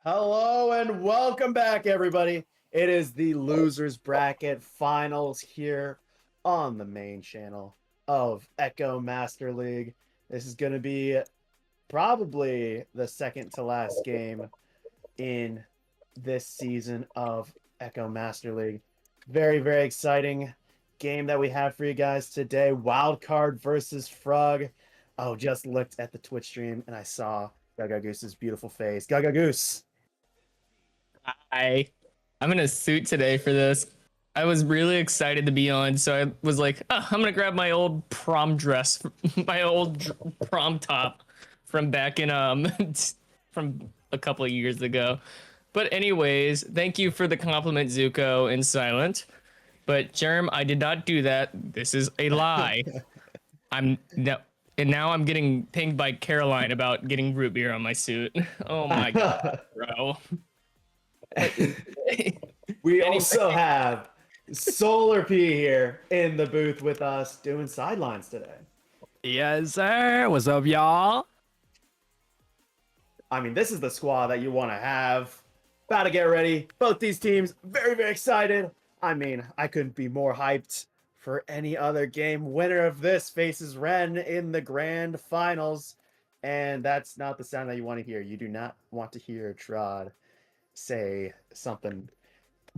Hello and welcome back, everybody. It is the Losers Bracket Finals here on the main channel of Echo Master League. This is going to be probably the second to last game in this season of Echo Master League. Very, very exciting game that we have for you guys today. Wildcard versus Frug. Oh, just looked at the Twitch stream and I saw Gaga Goose's beautiful face. Gaga Goose. I'm in a suit today for this. I was really excited to be on, so I was like, oh, I'm gonna grab my old prom dress, my old prom top from back in from a couple of years ago. But anyways, thank you for the compliment, Zuko and Silent. But Germ, I did not do that. This is a lie. I'm no, and now I'm getting pinged by Caroline about getting root beer on my suit. Oh my god, bro. We also have Solar P here in the booth with us doing sidelines today. Yes, sir. What's up, y'all? I mean, this is the squad that you want to have. About to get ready. Both these teams very, very excited. I mean, I couldn't be more hyped for any other game. Winner of this faces Ren in the grand finals. And that's not the sound that you want to hear. You do not want to hear Trod say something.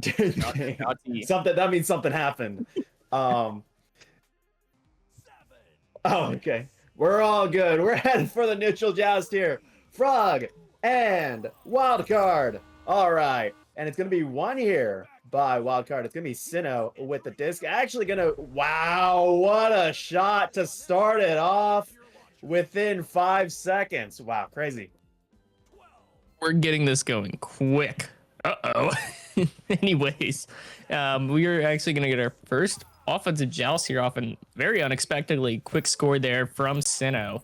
Something that means something happened. Oh, okay. We're all good. We're headed for the neutral joust here. Frog and Wildcard. All right. And it's going to be one here by Wildcard. It's going to be Sinnoh with the disc. Actually going to... Wow, what a shot to start it off within 5 seconds. Wow, crazy. We're getting this going quick. Uh-oh. Anyways, we are actually going to get our first offensive joust here off, and very unexpectedly quick score there from Sinnoh.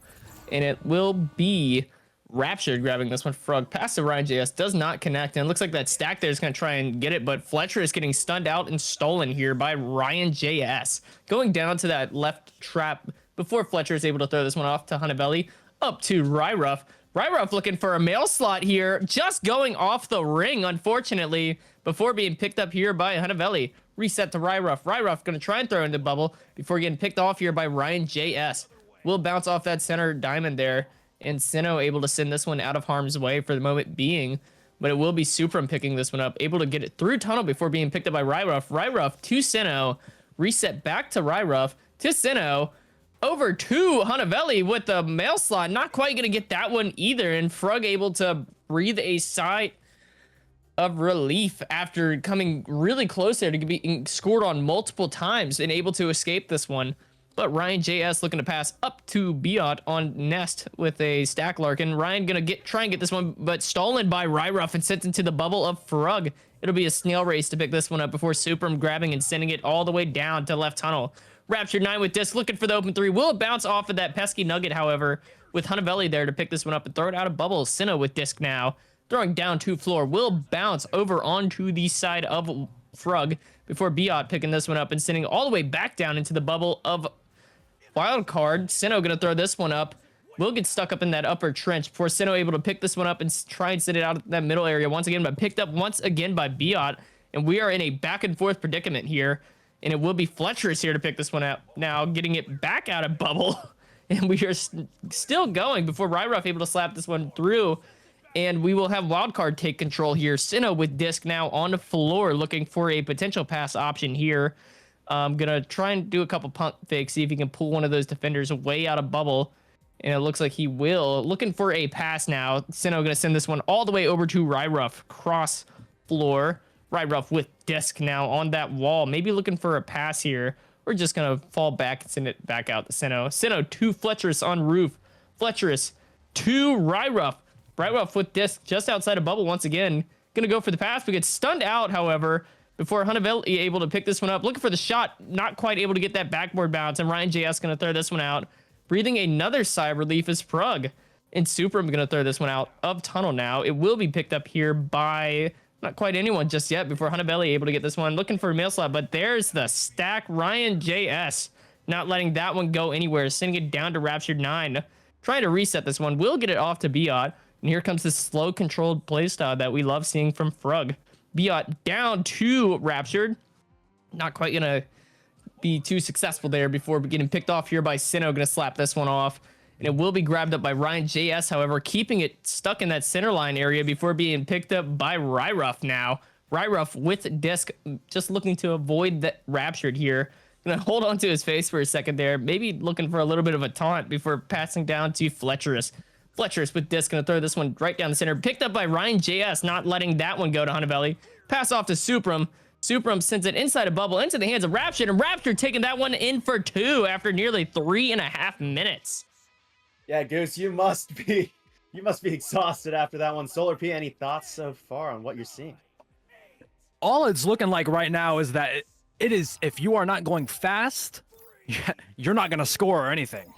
And it will be Raptured grabbing this one. Frug pass to Ryan JS, does not connect, and it looks like that stack there is going to try and get it, but Fletcher is getting stunned out and stolen here by Ryan JS. Going down to that left trap before Fletcher is able to throw this one off to Hunabelli. Up to Ryruff. Ryruff looking for a mail slot here, just going off the ring, unfortunately, before being picked up here by Hunabelli. Reset to Ryruff. Ryruff going to try and throw in the bubble before getting picked off here by Ryan JS. Will bounce off that center diamond there, and Sinnoh able to send this one out of harm's way for the moment being, but it will be Supram picking this one up, able to get it through tunnel before being picked up by Ryruff. Ryruff to Sinnoh, reset back to Ryruff, to Sinnoh, over to Hunabelli with the mail slot. Not quite going to get that one either. And Frug able to breathe a sigh of relief after coming really close there to be scored on multiple times and able to escape this one. But Ryan JS looking to pass up to Biot on Nest with a stack Larkin. Ryan going to try and get this one, but stolen by Ryruff and sent into the bubble of Frug. It'll be a snail race to pick this one up before Supram grabbing and sending it all the way down to left tunnel. Raptured 9 with disc, looking for the open 3. Will bounce off of that pesky nugget, however, with Hunabelli there to pick this one up and throw it out of bubble. Sinnoh with disc now, throwing down to floor. Will bounce over onto the side of Frug before Biot picking this one up and sending all the way back down into the bubble of Wildcard. Sinnoh going to throw this one up. Will get stuck up in that upper trench before Sinnoh able to pick this one up and try and send it out of that middle area once again, but picked up once again by Biot. And we are in a back and forth predicament here. And it will be Fletcher's here to pick this one up now, getting it back out of bubble. And we are still going before Ryruff able to slap this one through. And we will have Wildcard take control here. Sinnoh with disc now on the floor, looking for a potential pass option here. I'm going to try and do a couple pump fakes, see if he can pull one of those defenders way out of bubble. And it looks like he will. Looking for a pass now. Sinnoh going to send this one all the way over to Ryruff, cross floor. Ryruff with disc now on that wall. Maybe looking for a pass here. We're just going to fall back and send it back out to Sinnoh. Sinnoh to Fletcher's on roof. Fletcher's to Ryruff. Ryruff with disc just outside of bubble once again. Going to go for the pass, but gets stunned out, however, before Hunabelli able to pick this one up. Looking for the shot. Not quite able to get that backboard bounce. And Ryan JS going to throw this one out. Breathing another sigh of relief is Frug. And Supram going to throw this one out of tunnel now. It will be picked up here by... not quite anyone just yet before Hunabelli able to get this one. Looking for a mail slot, but there's the stack. Ryan JS not letting that one go anywhere. Sending it down to Raptured 9. Trying to reset this one. Will get it off to Biot. And here comes this slow controlled playstyle that we love seeing from Frug. Biot down to Raptured. Not quite gonna be too successful there before getting picked off here by Sinnoh. Gonna slap this one off. And it will be grabbed up by Ryan JS, however, keeping it stuck in that center line area before being picked up by Ryruff now. Ryruff with disc, just looking to avoid that Raptured here. Gonna hold on to his face for a second there, maybe looking for a little bit of a taunt before passing down to Fletcherus. Fletcherus with disc, gonna throw this one right down the center. Picked up by Ryan JS, not letting that one go to Hunavelli. Pass off to Supram. Supram sends it inside a bubble into the hands of Raptured, and Raptured taking that one in for 2 after nearly 3.5 minutes. Yeah, Goose, you must be exhausted after that one. Solar P, any thoughts so far on what you're seeing? All it's looking like right now is that it is, if you are not going fast, you're not going to score or anything.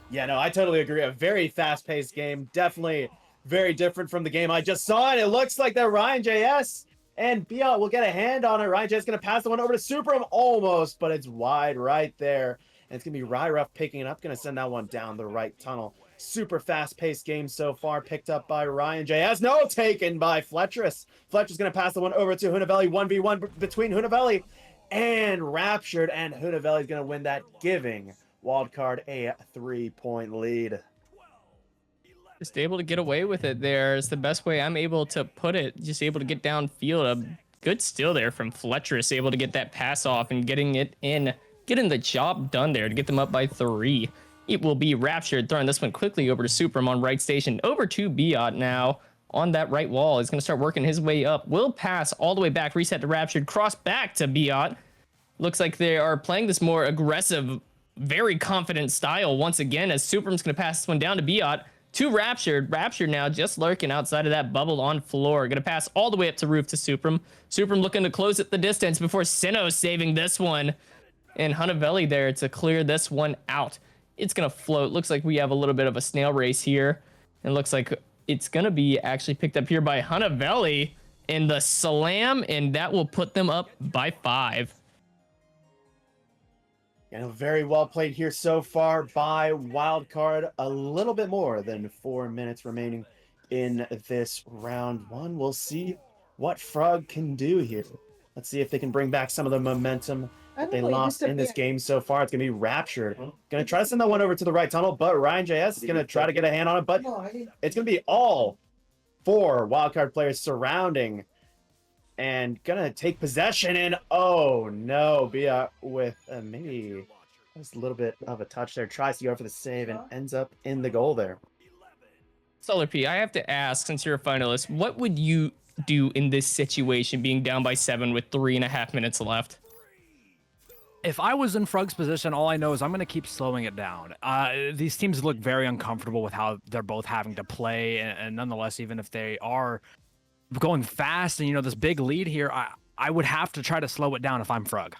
Yeah, no, I totally agree. A very fast-paced game. Definitely very different from the game I just saw. And it looks like that Ryan JS and Biot will get a hand on it. Ryan JS going to pass the one over to Supram almost, but it's wide right there. And it's going to be Ryruff picking it up. Going to send that one down the right tunnel. Super fast-paced game so far. Picked up by Ryan JS. No, taken by Fletcherus. Fletcherus going to pass the one over to Hunavelli. 1v1 between Hunavelli and Raptured. And Hunavelli is going to win that, giving Wildcard a 3-point lead. Just able to get away with it there is the best way I'm able to put it. Just able to get downfield. A good steal there from Fletcherus. Able to get that pass off and getting it in. Getting the job done there to get them up by 3. It will be Raptured, throwing this one quickly over to Supram on right station. Over to Biot now on that right wall. He's going to start working his way up. Will pass all the way back, reset to Raptured, cross back to Biot. Looks like they are playing this more aggressive, very confident style once again, as Supram's going to pass this one down to Biot. To Raptured. Raptured now just lurking outside of that bubble on floor. Going to pass all the way up to roof to Supram. Supram looking to close at the distance before Sinnoh saving this one. And Hunavelli there to clear this one out. It's going to float. Looks like we have a little bit of a snail race here. And looks like it's going to be actually picked up here by Hunavelli in the slam. And that will put them up by 5. You know, very well played here so far by Wildcard. A little bit more than 4 minutes remaining in this round 1. We'll see what Frug can do here. Let's see if they can bring back some of the momentum they lost in this game so far. It's going to be Raptured. Going to try to send that one over to the right tunnel, but Ryan JS is going to try to get a hand on it, but it's going to be all 4 Wildcard players surrounding and going to take possession. And oh no, Bia with maybe just a little bit of a touch there. Tries to go for the save and ends up in the goal there. Solar P, I have to ask, since you're a finalist, what would you do in this situation, being down by 7 with 3.5 minutes left? If I was in Frug's position, all I know is I'm going to keep slowing it down. These teams look very uncomfortable with how they're both having to play, and nonetheless, even if they are going fast and, you know, this big lead here, I would have to try to slow it down if I'm Frug.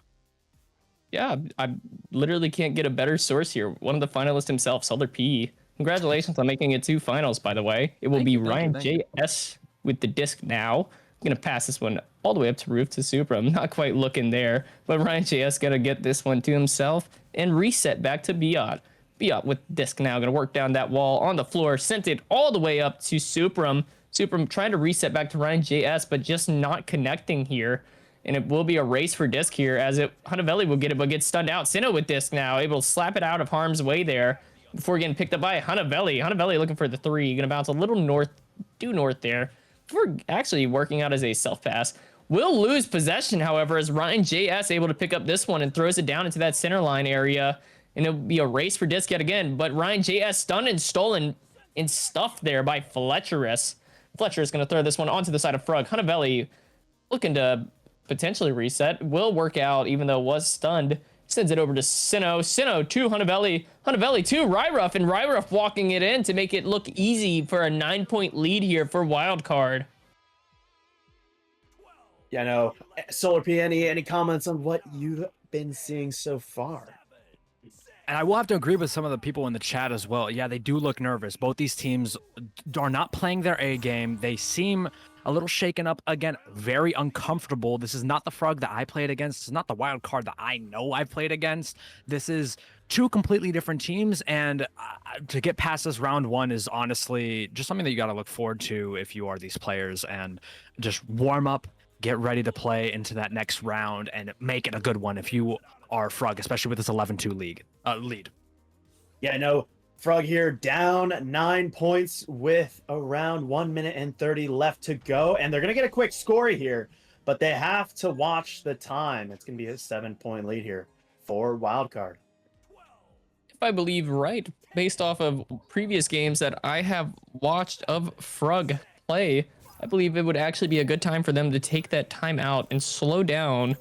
Yeah, I literally can't get a better source here. One of the finalists himself, Solar P. Congratulations on making it 2 finals, by the way. It will be Ryan JS with the disc now. I'm going to pass this one all the way up to roof to Supra. I'm not quite looking there, but Ryan JS going to get this one to himself and reset back to Biot. Biot with disc now going to work down that wall on the floor, sent it all the way up to Supram. Supram trying to reset back to Ryan JS, but just not connecting here. And it will be a race for disc here, as Hunavelli will get it, but gets stunned out. Sinnoh with disc now, able to slap it out of harm's way there before getting picked up by Hunavelli. Hunavelli looking for the 3, going to bounce a little north, due north there. Before actually working out as a self pass. Will lose possession, however, as Ryan JS able to pick up this one and throws it down into that center line area. And it'll be a race for disc yet again. But Ryan JS stunned and stolen and stuffed there by Fletcherus. Fletcherus going to throw this one onto the side of Frug. Hunavelli looking to potentially reset. Will work out, even though it was stunned. Sends it over to Sinnoh. Sinnoh to Hunavelli. Hunavelli to Ryruff. And Ryruff walking it in to make it look easy for a 9-point lead here for Wildcard. Yeah, no. Solar P, any comments on what you've been seeing so far? And I will have to agree with some of the people in the chat as well. Yeah, they do look nervous. Both these teams are not playing their A game. They seem a little shaken up. Again, very uncomfortable. This is not the Frug that I played against. This is not the Wild Card that I know I've played against. This is two completely different teams, and to get past this round one is honestly just something that you got to look forward to if you are these players, and just warm up, get ready to play into that next round and make it a good one if you are Frug, especially with this 11-2 lead. Yeah, no, Frog here down 9 points with around 1 minute and 30 left to go. And they're going to get a quick score here, but they have to watch the time. It's going to be a 7-point lead here for Wildcard. If I believe right, based off of previous games that I have watched of Frug play, I believe it would actually be a good time for them to take that time out and slow down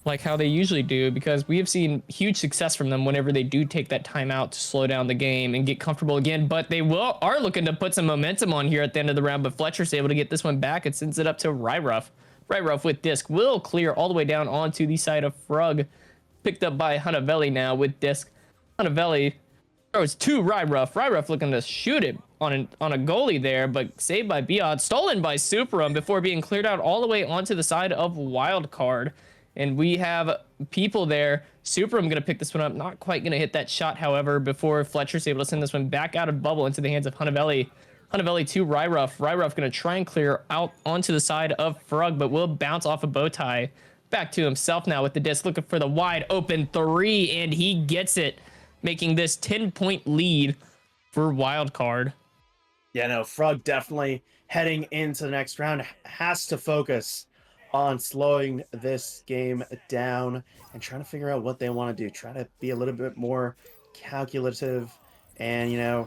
like how they usually do, because we have seen huge success from them whenever they do take that time out to slow down the game and get comfortable again. But they are looking to put some momentum on here at the end of the round, but Fletcher's able to get this one back. It sends it up to Ryruff. Ryruff with disc will clear all the way down onto the side of Frug, picked up by Hunavelli now with disc. Hunavelli throws to Ryruff. Ryruff looking to shoot it on a goalie there, but saved by Biot, stolen by Suprum before being cleared out all the way onto the side of Wildcard. And we have people there. Suprum going to pick this one up. Not quite going to hit that shot, however, before Fletcher's able to send this one back out of bubble into the hands of Hunavelli. Hunavelli to Ryruff. Ryruff going to try and clear out onto the side of Frug, but will bounce off a Bowtie. Back to himself now with the disc, looking for the wide open 3, and he gets it, making this 10-point lead for Wildcard. Yeah, no, Frog definitely heading into the next round has to focus on slowing this game down and trying to figure out what they want to do. Try to be a little bit more calculative and, a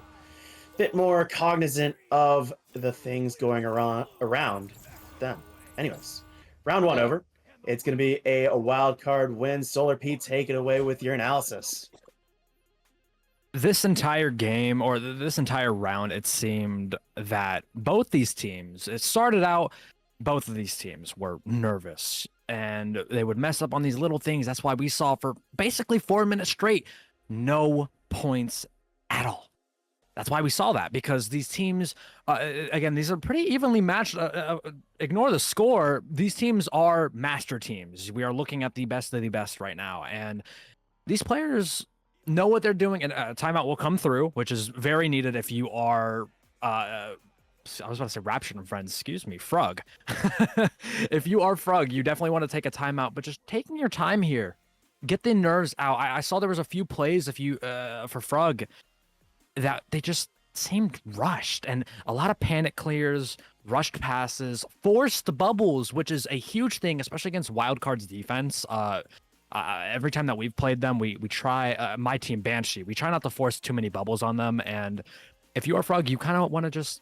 bit more cognizant of the things going around them. Anyways, round one over. It's going to be a wild card win. Solar Pete, take it away with your analysis. This entire game, or this entire round, it seemed that both these teams, it started out, both of these teams were nervous and they would mess up on these little things. That's why we saw for basically 4 minutes straight, no points at all. That's why we saw that, because these teams, again, these are pretty evenly matched. Ignore the score. These teams are master teams. We are looking at the best of the best right now. And these players know what they're doing, and a timeout will come through, which is very needed if you are, I was about to say Rapture and Friends, excuse me, Frug. If you are Frug, you definitely want to take a timeout, but just taking your time here. Get the nerves out. I saw there was a few plays for Frug that they just seemed rushed, and a lot of panic clears, rushed passes, forced bubbles, which is a huge thing, especially against Wildcard's defense. Every time that we've played them, we try, my team Banshee, we try not to force too many bubbles on them, and if you are Frug, you kind of want to just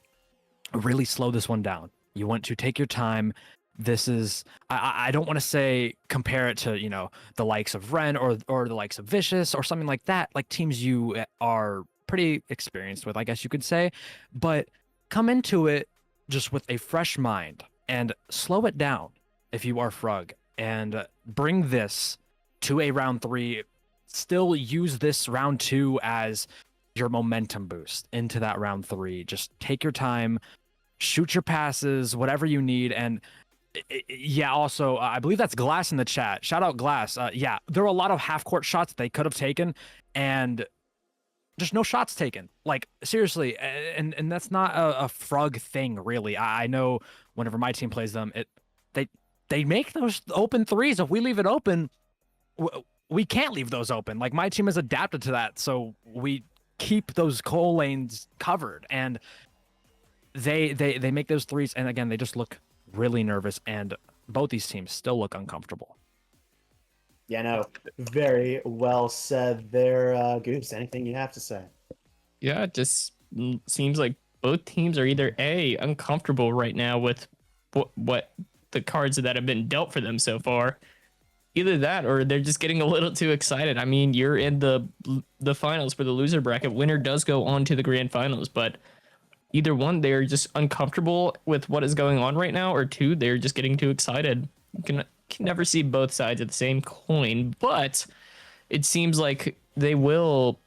really slow this one down. You want to take your time. This is, I don't want to say compare it to, the likes of Ren or the likes of Vicious or something like that, like teams you are pretty experienced with, I guess you could say, but come into it just with a fresh mind and slow it down if you are Frug, and bring this to a round 3. Still use this round 2 as your momentum boost into that round 3. Just take your time, shoot your passes, whatever you need. And yeah, also, I believe that's Glass in the chat. Shout out Glass. Yeah, there were a lot of half-court shots they could have taken, and just no shots taken. Like, seriously, and that's not a Frug thing, really. I know whenever my team plays them, they make those open 3s. If we leave it open, we can't leave those open. Like, my team has adapted to that, so we keep those goal lanes covered, and they make those 3s, and again, they just look really nervous, and both these teams still look uncomfortable. Yeah, no, very well said there, Goose. Anything you have to say? Yeah, it just seems like both teams are either uncomfortable right now with what the cards that have been dealt for them so far. Either that, or they're just getting a little too excited. I mean, you're in the finals for the loser bracket. Winner does go on to the grand finals, but either one, they're just uncomfortable with what is going on right now, or two, they're just getting too excited. You can never see both sides of the same coin, but it seems like they will.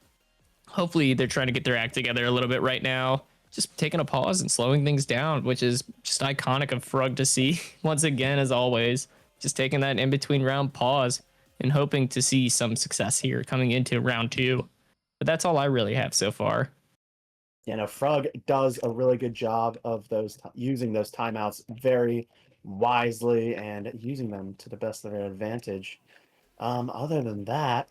Hopefully, they're trying to get their act together a little bit right now. Just taking a pause and slowing things down, which is just iconic of Frug to see once again, as always. Just taking that in between round pause, and hoping to see some success here coming into round 2. But that's all I really have so far. Frug does a really good job of using those timeouts very wisely and using them to the best of their advantage. Other than that,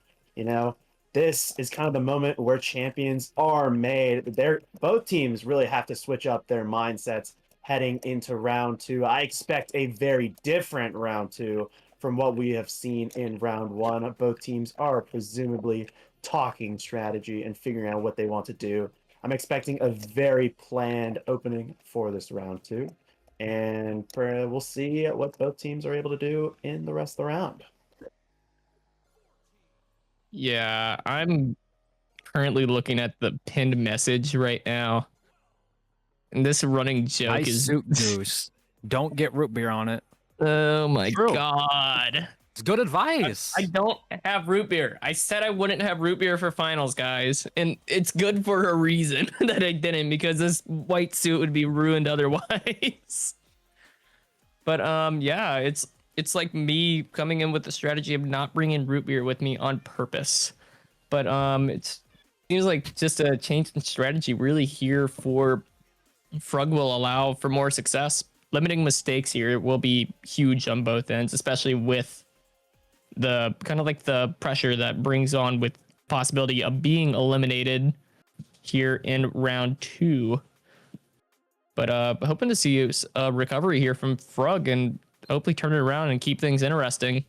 this is kind of the moment where champions are made. Both teams really have to switch up their mindsets heading into round 2. I expect a very different round 2 from what we have seen in round 1. Both teams are presumably talking strategy and figuring out what they want to do. I'm expecting a very planned opening for this round 2, and we'll see what both teams are able to do in the rest of the round. Yeah, I'm currently looking at the pinned message right now. And this running joke Nice is suit goose. Don't get root beer on it. Oh my True. god. It's good advice. I don't have root beer. I said I wouldn't have root beer for finals, guys. And it's good for a reason that I didn't, because this white suit would be ruined otherwise. But yeah, it's like me coming in with the strategy of not bringing root beer with me on purpose. But it seems like just a change in strategy really here for Frug will allow for more success. Limiting mistakes here will be huge on both ends, especially with the kind of like the pressure that brings on with possibility of being eliminated here in round 2. But hoping to see a recovery here from Frug and hopefully turn it around and keep things interesting.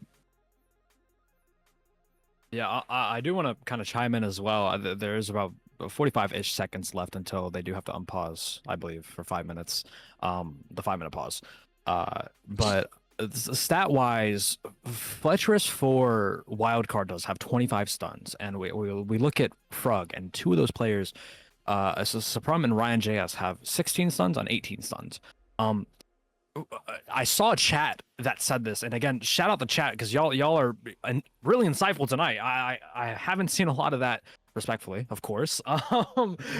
Yeah, I do want to kind of chime in as well. There's about 45-ish seconds left until they do have to unpause, I believe, for 5 minutes. The 5-minute pause. But stat-wise, Fletcherus for Wildcard does have 25 stuns, and we look at Frug, and 2 of those players, Suprum and Ryan JS, have 16 stuns on 18 stuns. I saw a chat that said this, and again, shout out the chat because y'all are really insightful tonight. I haven't seen a lot of that, respectfully, of course.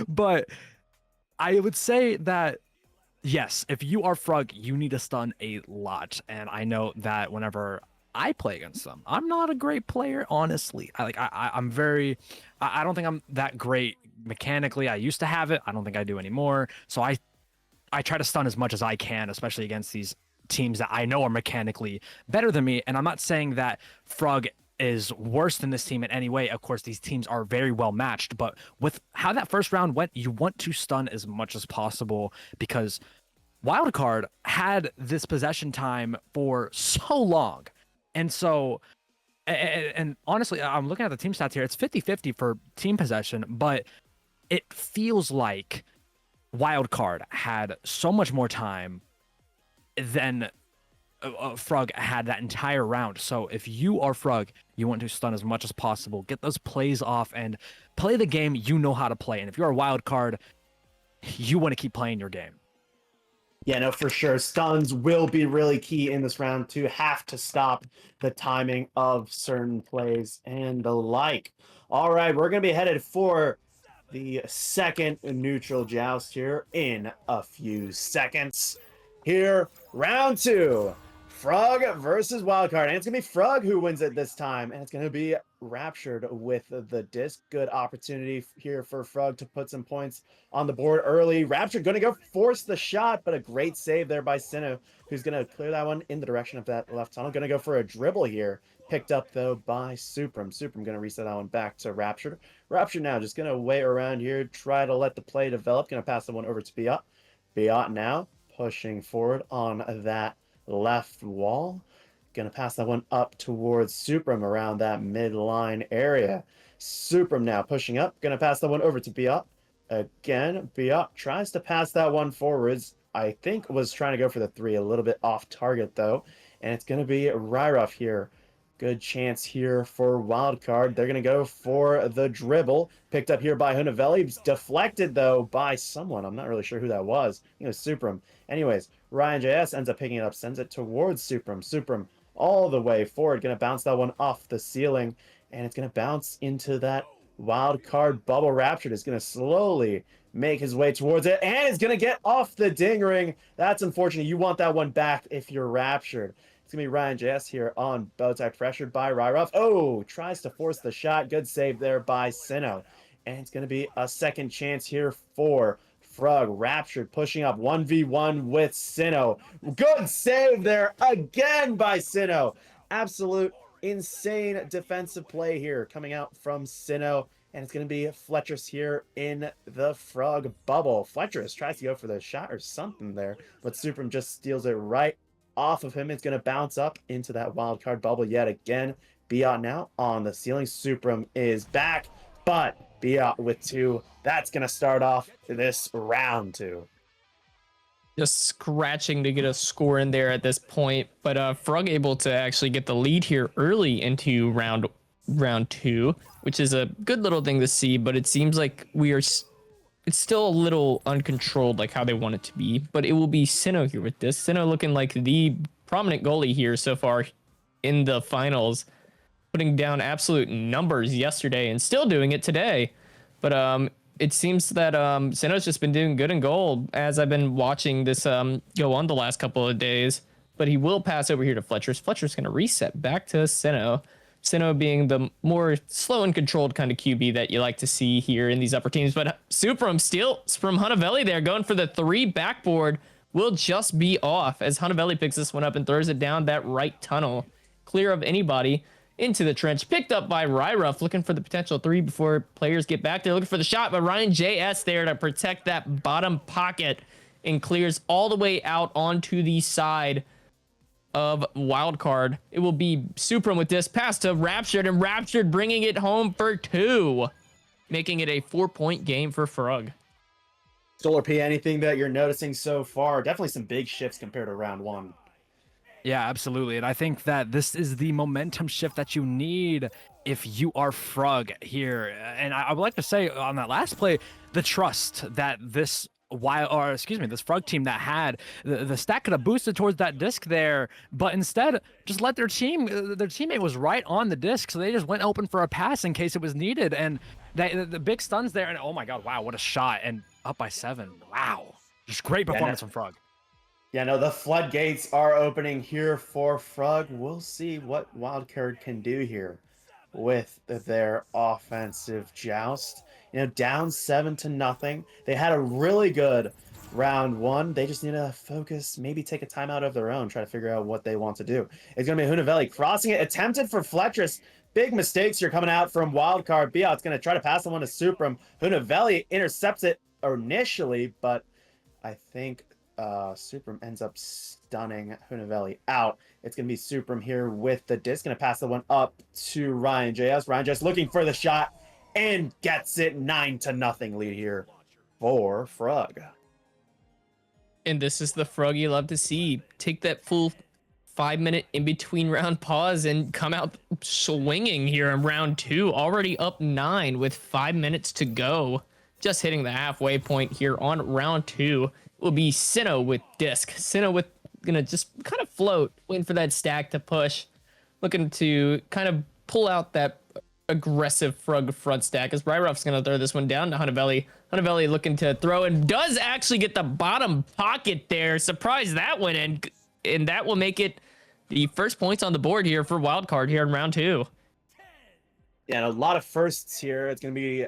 But I would say that yes, if you are Frug, you need to stun a lot, and I know that whenever I play against them, I'm not a great player, honestly. I'm very, I don't think I'm that great mechanically. I used to have it. I don't think I do anymore. So I try to stun as much as I can, especially against these teams that I know are mechanically better than me. And I'm not saying that Frug is worse than this team in any way. Of course, these teams are very well matched, but with how that first round went, you want to stun as much as possible because Wildcard had this possession time for so long. And so, and honestly, I'm looking at the team stats here. It's 50-50 for team possession, but it feels like Wildcard had so much more time than Frug had that entire round. So if you are Frug, you want to stun as much as possible, get those plays off, and play the game you know how to play. And if you're a Wildcard, you want to keep playing your game. Yeah, no, for sure. Stuns will be really key in this round to have to stop the timing of certain plays and the like. All right, we're going to be headed for the second neutral joust here in a few seconds. Here, round 2, Frug versus Wildcard. And it's going to be Frug who wins it this time. And it's going to be Raptured with the disc. Good opportunity here for Frug to put some points on the board early. Raptured going to go force the shot, but a great save there by Sinnoh, who's going to clear that one in the direction of that left tunnel. Going to go for a dribble here. Picked up, though, by Supram. Supram going to reset that one back to Raptured. Raptured now just going to wait around here, try to let the play develop. Going to pass the one over to Biot. Biot now pushing forward on that left wall. Going to pass that one up towards Supram around that midline area. Supram now pushing up. Going to pass that one over to Biot. Again, Biot tries to pass that one forwards. I think was trying to go for the 3, a little bit off target, though. And it's going to be Ryrov here. Good chance here for Wildcard. They're going to go for the dribble. Picked up here by Hunavelli. Deflected, though, by someone. I'm not really sure who that was. I think it was Supram. Anyways, Ryan JS ends up picking it up, sends it towards Supram. Supram all the way forward. Going to bounce that one off the ceiling. And it's going to bounce into that Wildcard bubble. Raptured is going to slowly make his way towards it. And it's going to get off the ding ring. That's unfortunate. You want that one back if you're Raptured. It's going to be Ryan JS here on Bowtie, pressured by Ryruff. Oh, tries to force the shot. Good save there by Sinnoh. And it's going to be a second chance here for Frug. Raptured pushing up 1v1 with Sinnoh. Good save there again by Sinnoh. Absolute insane defensive play here coming out from Sinnoh. And it's going to be Fletcher's here in the Frug bubble. Fletcher's tries to go for the shot or something there, but Supreme just steals it right off of him. It's going to bounce up into that wild card bubble yet again. Biot now on the ceiling. Supreme is back, but Biot with 2. That's going to start off this round 2. Just scratching to get a score in there at this point, but Frug able to actually get the lead here early into round 2, which is a good little thing to see, but it seems like it's still a little uncontrolled, like how they want it to be. But it will be Sinnoh here with this. Sinnoh looking like the prominent goalie here so far in the finals, putting down absolute numbers yesterday and still doing it today. But it seems that Sinnoh's just been doing good in goal as I've been watching this go on the last couple of days. But he will pass over here to Fletcher's. Fletcher's going to reset back to Sinnoh. Sinnoh being the more slow and controlled kind of QB that you like to see here in these upper teams. But Supreme steal from Hunavelli there, going for the 3 backboard, will just be off as Hunavelli picks this one up and throws it down that right tunnel, clear of anybody into the trench. Picked up by Ryruff, looking for the potential 3 before players get back there, looking for the shot, but Ryan JS there to protect that bottom pocket and clears all the way out onto the side of wildcard. It will be Supreme with this pass to Raptured, and Raptured bringing it home for 2, making it a 4-point game for Frug. Solar P, anything that you're noticing so far? Definitely some big shifts compared to round 1. Yeah, absolutely. And I think that this is the momentum shift that you need if you are Frug here. And I would like to say on that last play, the trust that this this Frug team that had the stack could have boosted towards that disc there, but instead just let their teammate was right on the disc, so they just went open for a pass in case it was needed. And the big stuns there, and oh my god, wow, what a shot, and up by 7. Wow, just great performance from Frug. Yeah, no, the floodgates are opening here for Frug. We'll see what Wildcard can do here with their offensive joust. You know, down 7-0. They had a really good round 1. They just need to focus, maybe take a timeout of their own, try to figure out what they want to do. It's going to be Hunavelli crossing it, attempted for Fletcher's. Big mistakes here coming out from Wildcard. Biot's going to try to pass the one to Supreme. Hunavelli intercepts it initially, but I think Supreme ends up stunning Hunavelli out. It's going to be Supreme here with the disc. Going to pass the one up to Ryan JS. Ryan JS looking for the shot and gets it. 9-0 lead here for Frug. And this is the Frug you love to see. Take that full 5-minute in-between round pause and come out swinging here in round 2. Already up 9 with 5 minutes to go. Just hitting the halfway point here on round 2. Will be Sinnoh with disc. Sinnoh with gonna just kind of float, waiting for that stack to push, looking to kind of pull out that aggressive Frug front stack as Ryruff's gonna throw this one down to Hunavelli. Hunavelli looking to throw and does actually get the bottom pocket there. Surprise that one, and that will make it the first points on the board here for Wildcard here in round 2. Yeah, and a lot of firsts here. It's gonna be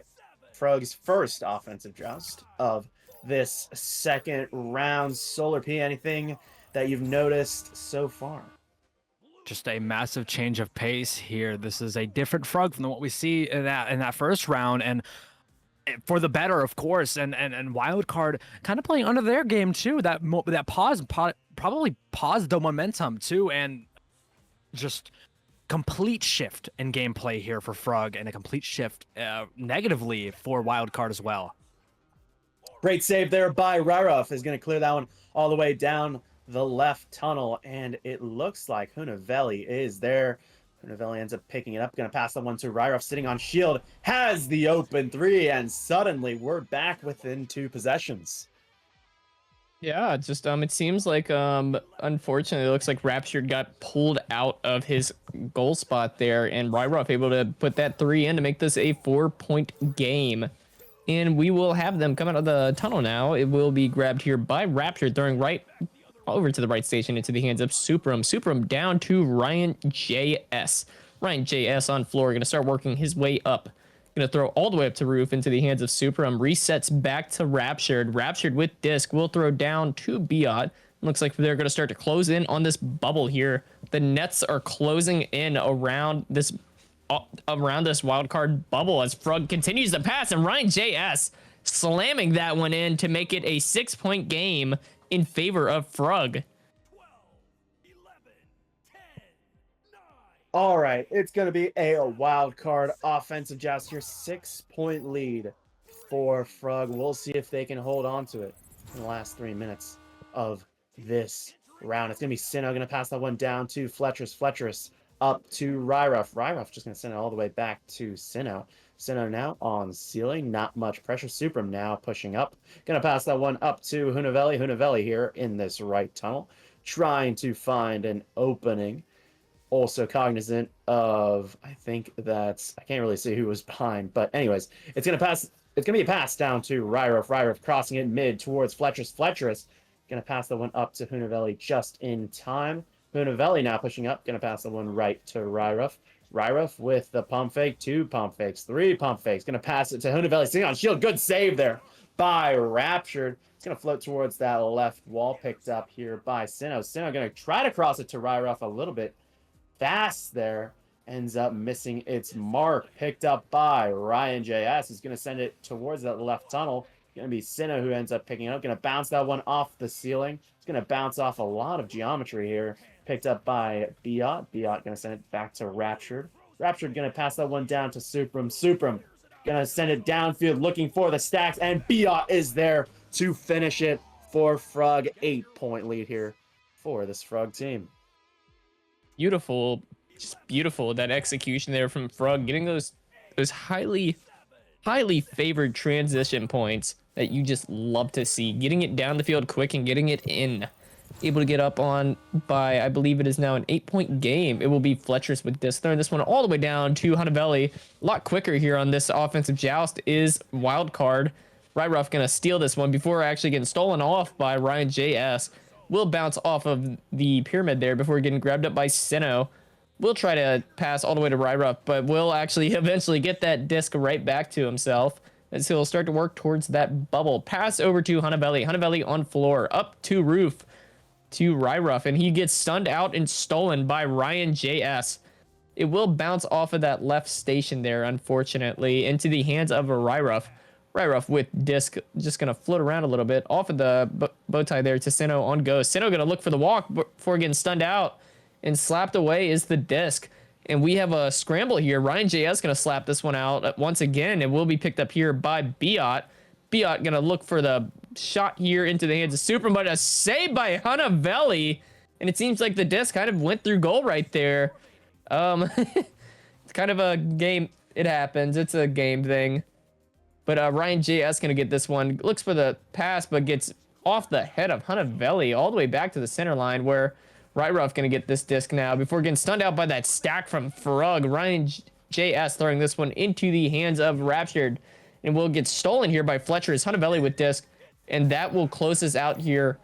Frug's first offensive joust of this second round. Solar P, anything that you've noticed so far? Just a massive change of pace here. This is a different Frug from what we see in that first round, and for the better, of course. And Wildcard kind of playing under their game too. That pause probably paused the momentum too, and just complete shift in gameplay here for Frug, and a complete shift negatively for Wildcard as well. Great save there by Ryruff. Is going to clear that one all the way down the left tunnel, and it looks like Hunavelli is there. Hunavelli ends up picking it up, going to pass the one to Ryruff, sitting on shield, has the open 3, and suddenly we're back within 2 possessions. Yeah, just it seems like unfortunately it looks like Raptured got pulled out of his goal spot there, and Ryruff able to put that 3 in to make this a 4-point game. And we will have them come out of the tunnel now. It will be grabbed here by Raptured, throwing right over to the right station into the hands of Supram. Supram down to Ryan JS. Ryan JS on floor, going to start working his way up. Going to throw all the way up to Roof into the hands of Supram. Resets back to Raptured. Raptured with Disc will throw down to Biot. Looks like they're going to start to close in on this bubble here. The nets are closing in around this wildcard bubble as Frug continues to pass, and Ryan JS slamming that one in to make it a 6-point game in favor of Frug. All right, it's going to be a wild card offensive joust here. 6-point lead for Frug. We'll see if they can hold on to it in the last 3 minutes of this round. It's going to be Sinnoh going to pass that one down to Fletcher's. Fletcher's up to Ryruff. Ryruff just going to send it all the way back to Sinnoh. Sinnoh now on ceiling. Not much pressure. Supram now pushing up. Going to pass that one up to Hunavelli. Hunavelli here in this right tunnel, trying to find an opening. Also cognizant of, I think that's, I can't really see who was behind, but anyways, it's going to be a pass down to Ryruff. Ryruff crossing it mid towards Fletcher's. Fletcher's going to pass the one up to Hunavelli just in time. Hunavelli now pushing up, going to pass the one right to Ryruff. Ryruff with the pump fake, 2 pump fakes, 3 pump fakes, going to pass it to Hunavelli, sitting on shield. Good save there by Raptured. It's going to float towards that left wall, picked up here by Sinnoh. Sinnoh going to try to cross it to Ryruff a little bit fast there, ends up missing its mark, picked up by Ryan JS. He's going to send it towards that left tunnel. Going to be Sinnoh who ends up picking it up. Going to bounce that one off the ceiling. It's going to bounce off a lot of geometry here. Picked up by Biot. Biot going to send it back to Raptured. Raptured going to pass that one down to Supram. Supram going to send it downfield looking for the stacks, and Biot is there to finish it for Frug. 8-point lead here for this Frug team. Beautiful, just beautiful, that execution there from Frug, getting those highly favored transition points that you just love to see, getting it down the field quick and getting it in. Able to get up on by, I believe it is now an 8-point game. It will be Fletcher's with this, throwing this one all the way down to Hunavelli. A lot quicker here on this offensive joust is wild card. Ryruff gonna steal this one before actually getting stolen off by Ryan JS. Will bounce off of the pyramid there before getting grabbed up by Sinnoh. We'll try to pass all the way to Ryruff, but will actually eventually get that disc right back to himself as he'll start to work towards that bubble. Pass over to Hunavelli. Hunavelli on floor, up to Roof, to Ryruff, and he gets stunned out and stolen by Ryan JS. It will bounce off of that left station there, unfortunately, into the hands of a Ryruff. Ryruff with disc, just going to float around a little bit off of the bow tie there to Sinnoh on Ghost. Sinnoh going to look for the walk before getting stunned out, and slapped away is the disc. And we have a scramble here. Ryan JS going to slap this one out once again. It will be picked up here by Biot. Biot going to look for the shot here into the hands of Supram, but a save by Hunavelli. And it seems like the disc kind of went through goal right there. It's kind of a game. It happens. It's a game thing. But Ryan JS going to get this one. Looks for the pass, but gets off the head of Hunavelli all the way back to the center line, where Ryruff going to get this disc now before getting stunned out by that stack from Frug. Ryan JS throwing this one into the hands of Raptured, and will get stolen here by Fletcher as Hunavelli with disc. And that will close us out here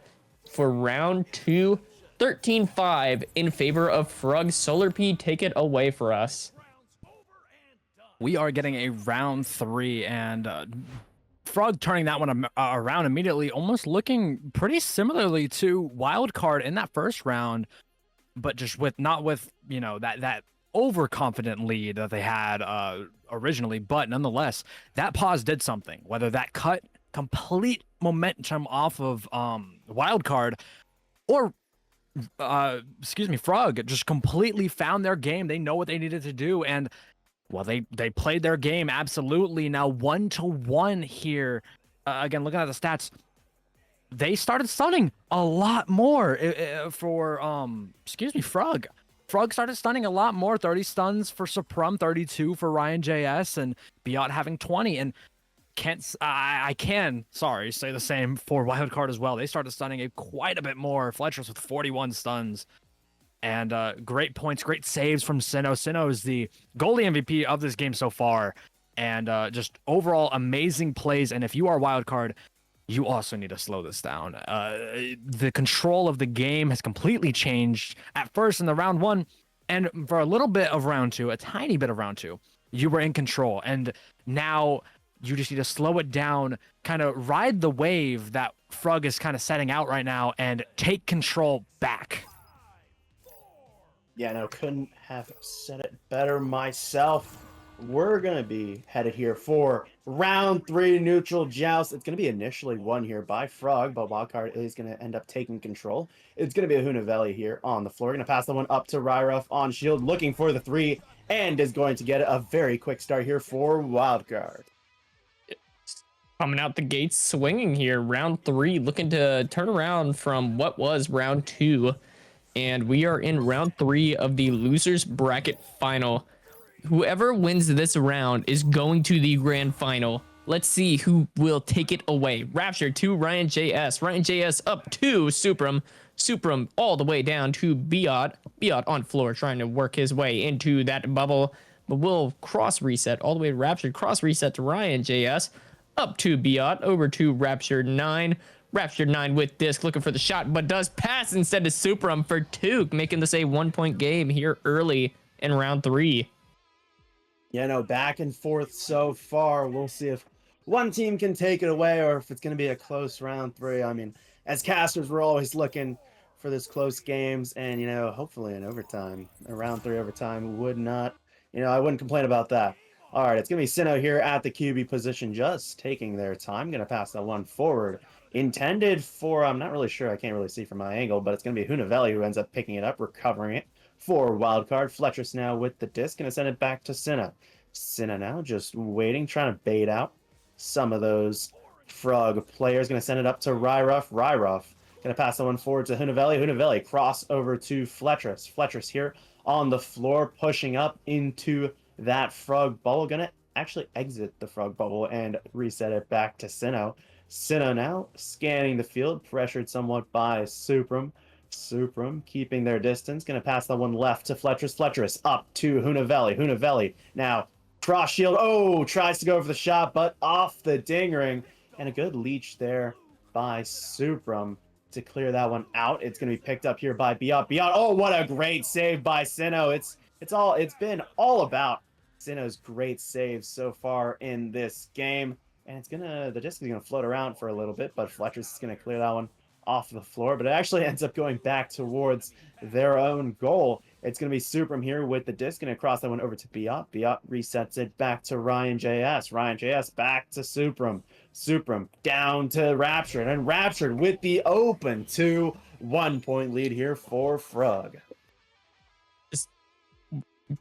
for round 2. 13-5 in favor of Frug. Solar P, take it away for us. We are getting a round 3, and Frug turning that one around immediately, almost looking pretty similarly to Wildcard in that first round, but just not with that overconfident lead that they had originally. But nonetheless, that pause did something. Whether that cut complete momentum off of Wildcard, or Frug just completely found their game. They know what they needed to do, and well, they played their game absolutely. Now 1-1 here. Again, looking at the stats, they started stunning a lot more for Frug. Frug started stunning a lot more. 30 stuns for Supram, 32 for Ryan JS, and Biot having 20. And I can say the same for Wildcard as well. They started stunning quite a bit more. Fletcher's with 41 stuns. And great points, great saves from Sinnoh. Sinnoh is the goalie MVP of this game so far. And just overall amazing plays. And if you are Wildcard, you also need to slow this down. The control of the game has completely changed. At first in the round 1, and for a little bit of round 2, a tiny bit of round 2, you were in control, and now you just need to slow it down, kind of ride the wave that Frug is kind of setting out right now, and take control back. Yeah, no, couldn't have said it better myself. We're going to be headed here for round 3 neutral joust. It's going to be initially won here by Frog, but Wildcard is going to end up taking control. It's going to be a Hunavelli here on the floor. Going to pass the one up to Ryruff on shield, looking for the 3, and is going to get a very quick start here for Wildcard. Coming out the gates swinging here, round 3, looking to turn around from what was round 2. And we are in round 3 of the losers bracket final. Whoever wins this round is going to the grand final. Let's see who will take it away. Rapture to Ryan JS. Ryan JS up to Supram. Supram all the way down to Biot. Biot on floor trying to work his way into that bubble. But we'll cross reset all the way to Rapture. Cross reset to Ryan JS. Up to Biot. Over to Rapture 9. Rapture 9 with disc looking for the shot, but does pass instead to Supram for 2, making this a 1-point game here early in round 3. Yeah, no, back and forth so far. We'll see if one team can take it away or if it's going to be a close round 3. I mean, as casters, we're always looking for this close games, and, you know, hopefully in overtime, a round 3 overtime would not, you know, I wouldn't complain about that. All right, it's going to be Sinnoh here at the QB position, just taking their time. Going to pass that one forward. Intended for, I'm not really sure, I can't really see from my angle, but it's going to be Hunavelli who ends up picking it up, recovering it for Wildcard. Fletcher's now with the disc, going to send it back to Sinnoh. Sinnoh now just waiting, trying to bait out some of those Frug players. Going to send it up to Ryruff. Ryruff going to pass that one forward to Hunavelli. Hunavelli cross over to Fletcher's. Fletcher's here on the floor, pushing up into that Frug bubble. Going to actually exit the Frug bubble and reset it back to Sinnoh. Sinnoh now scanning the field, pressured somewhat by Supram. Supram keeping their distance. Going to pass that one left to Fletcher's. Fletcher's up to Hunavelli. Hunavelli now cross shield. Oh, tries to go for the shot, but off the ding ring. And a good leech there by Supram to clear that one out. It's going to be picked up here by Biot. Biot, oh, what a great save by Sinnoh. It's been all about Sinnoh's great saves so far in this game. And the disc is gonna float around for a little bit, but Fletcher's is gonna clear that one off the floor. But it actually ends up going back towards their own goal. It's gonna be Supram here with the disc, gonna cross that one over to Biot. Biot resets it back to Ryan JS. Ryan JS back to Supram. Supram down to Rapture, and Rapture with the open 2-1-point lead here for Frug.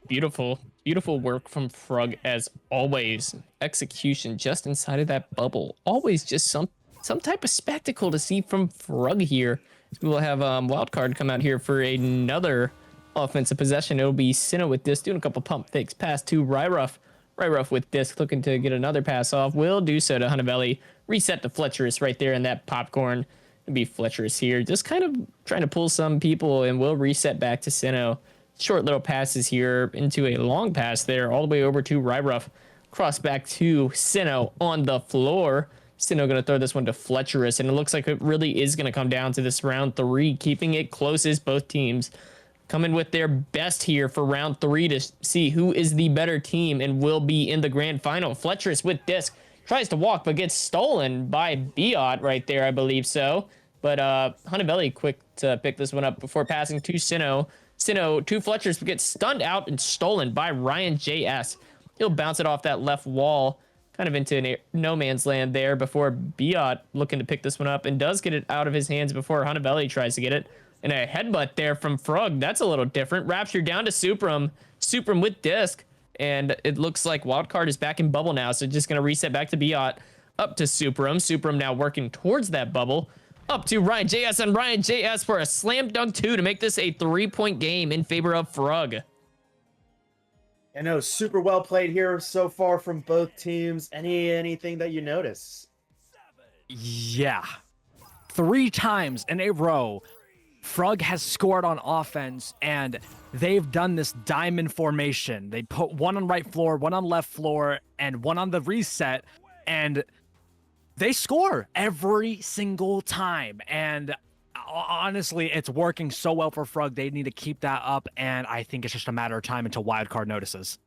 Beautiful work from Frug as always. Execution just inside of that bubble. Always just some type of spectacle to see from Frug here. We will have Wildcard come out here for another offensive possession. It'll be Sinnoh with disc, doing a couple pump fakes. Pass to Ryruff. Ryruff with disc, looking to get another pass off. Will do so to Hunavelli. Reset to Fletcher's right there in that popcorn. It'll be Fletcher's here. Just kind of trying to pull some people, and will reset back to Sinnoh. Short little passes here into a long pass there, all the way over to Ryruff. Cross back to Sinnoh on the floor. Sinnoh going to throw this one to Fletcherus, and it looks like it really is going to come down to this round 3, keeping it close as both teams coming with their best here for round 3 to see who is the better team and will be in the grand final. Fletcherus with disc tries to walk, but gets stolen by Biot right there, I believe so. But Hunavelli quick to pick this one up before passing to Sinnoh. Sinnoh to Fletcher's, but gets stunned out and stolen by Ryan JS. He'll bounce it off that left wall, kind of into no man's land there before Biot looking to pick this one up, and does get it out of his hands before Hunavelli tries to get it. And a headbutt there from Frug. That's a little different. Rapture down to Supram. Supram with disc. And it looks like Wildcard is back in bubble now, so just going to reset back to Biot. Up to Supram. Supram now working towards that bubble. Up to Ryan JS, and Ryan JS for a slam dunk 2 to make this a 3-point game in favor of Frug. I know, super well played here so far from both teams. Anything that you notice? Yeah. 3 times in a row, Frug has scored on offense, and they've done this diamond formation. They put one on right floor, one on left floor, and one on the reset, and They score every single time, and honestly, it's working so well for Frug. They need to keep that up, and I think it's just a matter of time until Wildcard notices.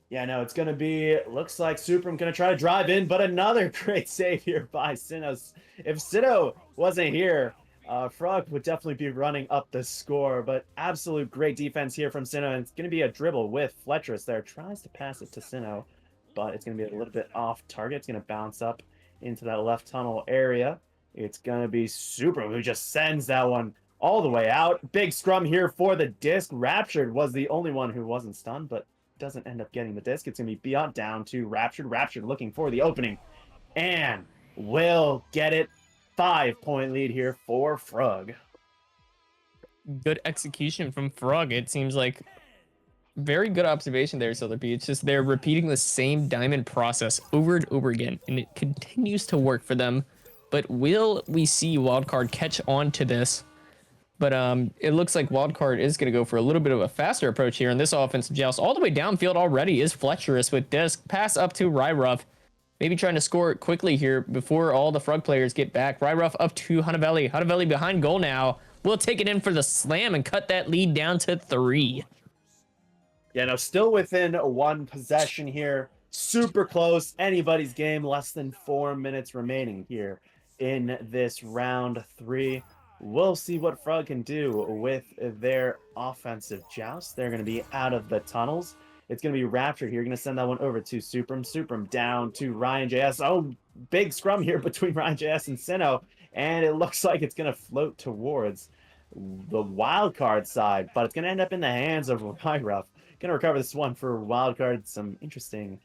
Yeah, no, it's going to be, looks like Supreme going to try to drive in, but another great save here by Sinnoh. If Sinnoh wasn't here, Frog would definitely be running up the score, but absolute great defense here from Sinnoh, and it's going to be a dribble with Fletcherus there. Tries to pass it to Sinnoh, but it's going to be a little bit off target. It's going to bounce up into that left tunnel area. It's going to be Supreme who just sends that one all the way out. Big scrum here for the disc. Raptured was the only one who wasn't stunned, but doesn't end up getting the disc. It's going to be beyond down to Raptured. Raptured looking for the opening and will get it. 5-point lead here for Frug. Good execution from Frug. It seems like very good observation there, Solarpy. It's just they're repeating the same diamond process over and over again, and it continues to work for them. But will we see Wildcard catch on to this? But it looks like Wildcard is going to go for a little bit of a faster approach here in this offensive joust. All the way downfield already is Fletcherus with disc. Pass up to Ryruff. Maybe trying to score it quickly here before all the Frug players get back. Ryruff up to Hunavelli. Hunavelli behind goal now. Will take it in for the slam and cut that lead down to 3. Yeah, no, still within one possession here. Super close. Anybody's game. Less than 4 minutes remaining here in this round 3. We'll see what Frug can do with their offensive joust. They're going to be out of the tunnels. It's going to be Raptured here. Going to send that one over to Supreme. Supreme down to Ryan JS. Oh, big scrum here between Ryan JS and Sinnoh. And it looks like it's going to float towards the wildcard side. But it's going to end up in the hands of Ryruff. Going to recover this one for wildcard. Some interesting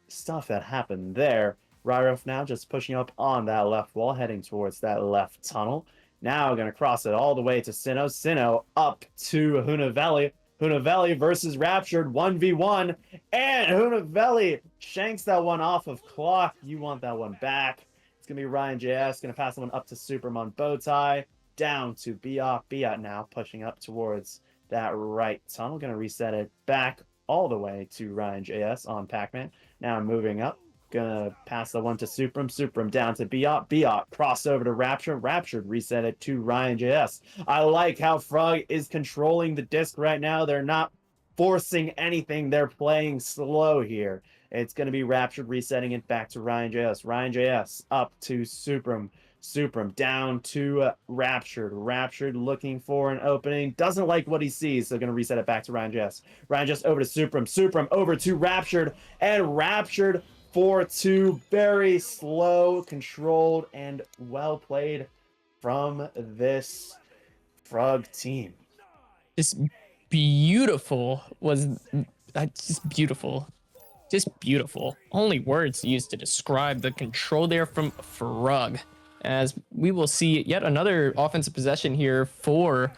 stuff that happened there. Ryruff now just pushing up on that left wall, heading towards that left tunnel. Now going to cross it all the way to Sinnoh. Sinnoh up to Hunavelli. Hunavelli versus Raptured 1v1. And Hunavelli shanks that one off of clock. You want that one back. It's going to be Ryan JS. Going to pass that one up to Superman Bowtie. Down to Biot. Biot now pushing up towards that right tunnel. Going to reset it back all the way to Ryan JS on Pac-Man. Now moving up. Gonna pass the one to Supreme. Supreme down to Biot. Biot cross over to Raptured. Raptured reset it to Ryan JS. I like how Frug is controlling the disc right now. They're not forcing anything. They're playing slow here. It's gonna be Raptured resetting it back to Ryan JS. Ryan JS up to Supreme. Supreme down to Raptured. Raptured looking for an opening. Doesn't like what he sees, so gonna reset it back to Ryan JS. Ryan JS over to Supreme. Supreme over to Raptured. And Raptured 4-2, very slow, controlled, and well played from this Frug team. Just beautiful was just beautiful. Just beautiful. Only words used to describe the control there from Frug. As we will see yet another offensive possession here for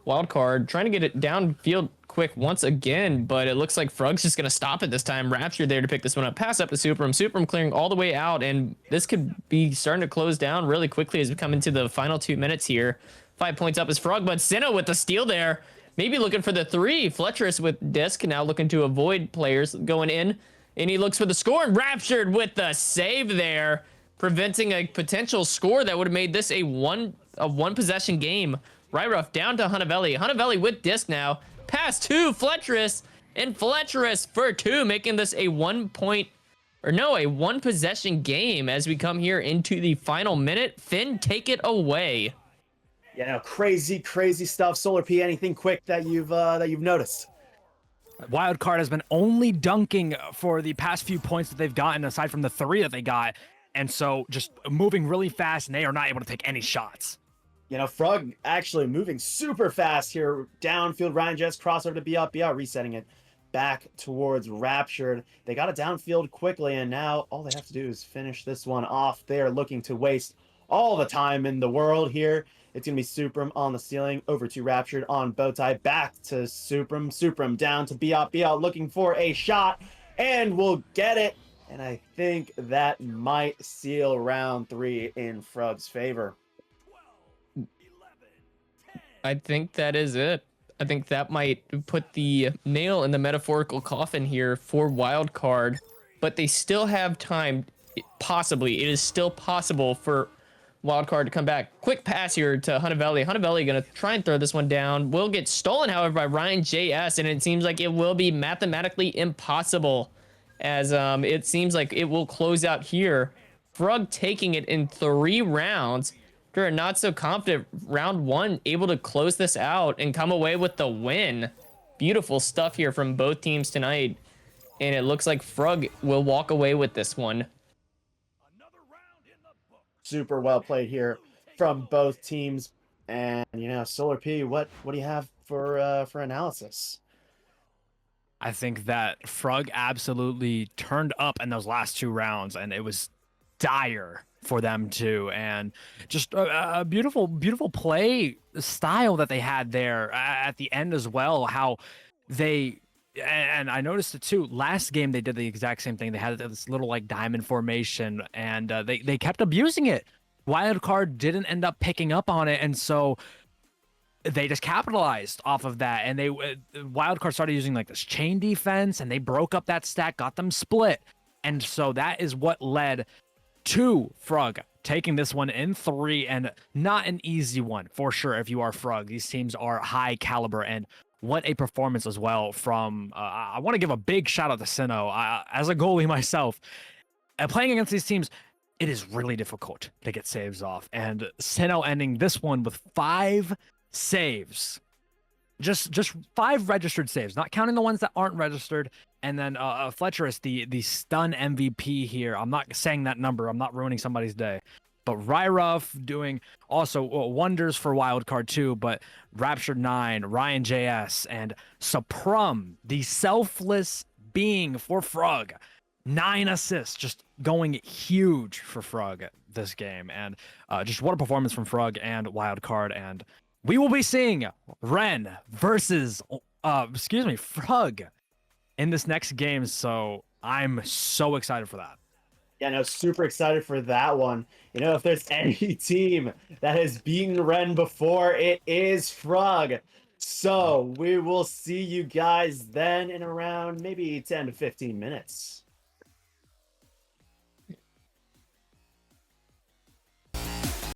Wildcard, trying to get it downfield quick once again, but it looks like Frug's just going to stop it this time. Rapture there to pick this one up. Pass up to Supreme. Supreme clearing all the way out, and this could be starting to close down really quickly as we come into the final 2 minutes here. 5 points up is Frug, but Sinnoh with the steal there. Maybe looking for the 3. Fletcherus with disc, now looking to avoid players going in, and he looks for the score, and Raptured with the save there, preventing a potential score that would have made this a one possession game. Ryruff down to Hunavelli. Hunavelli with disc now. Pass to Fletcherus, and Fletcherus for 2, making this a 1 possession game as we come here into the final minute. Finn, take it away. Yeah, no, crazy stuff. Solar P, anything quick that you've noticed? Wildcard has been only dunking for the past few points that they've gotten, aside from the 3 that they got, and so just moving really fast, and they are not able to take any shots. You know, Frug actually moving super fast here. Downfield, Ryan Jess crossover to Biot. Biot resetting it back towards Raptured. They got it downfield quickly, and now all they have to do is finish this one off. They're looking to waste all the time in the world here. It's going to be Supreme on the ceiling, over to Raptured on Bowtie, back to Supreme. Supreme down to Biot. Biot looking for a shot, and will get it. And I think that might seal round 3 in Frug's favor. I think that is it. I think that might put the nail in the metaphorical coffin here for Wildcard, but they still have time possibly, it is still possible for Wildcard to come back. Quick pass here to Hunavelli. Hunavelli gonna try and throw this one down. Will get stolen, however, by Ryan JS, and it seems like it will be mathematically impossible, as it seems like it will close out here. Frug taking it in 3 rounds. After a not so confident round 1, able to close this out and come away with the win. Beautiful stuff here from both teams tonight, and it looks like Frug will walk away with this one. Super well played here from both teams. And Solar P, what do you have for analysis? I think that Frug absolutely turned up in those last 2 rounds, and it was dire for them too. And just a beautiful play style that they had there at the end as well. How they, and I noticed it too, last game they did the exact same thing. They had this little like diamond formation, and they kept abusing it. Wildcard didn't end up picking up on it, and so they just capitalized off of that. And they Wildcard started using like this chain defense, and they broke up that stack, got them split. And so that is what led to Frug taking this one in 3, and not an easy one for sure if you are Frug. These teams are high caliber, and what a performance as well from I want to give a big shout out to Sinnoh. As a goalie myself, playing against these teams, it is really difficult to get saves off, and Sinnoh ending this one with 5 saves, just 5 registered saves, not counting the ones that aren't registered. And then Fletcher is the stun MVP here. I'm not saying that number, I'm not ruining somebody's day, but Ryruff doing also wonders for Wildcard too. But Raptured 9, Ryan JS, and Suprum, the selfless being for Frug, 9 assists, just going huge for Frug this game. And just what a performance from Frug and Wildcard. And we will be seeing Ren versus Frug in this next game, so I'm so excited for that. Yeah, no, super excited for that one. If there's any team that has beaten Ren before, it is Frug. So we will see you guys then in around maybe 10 to 15 minutes.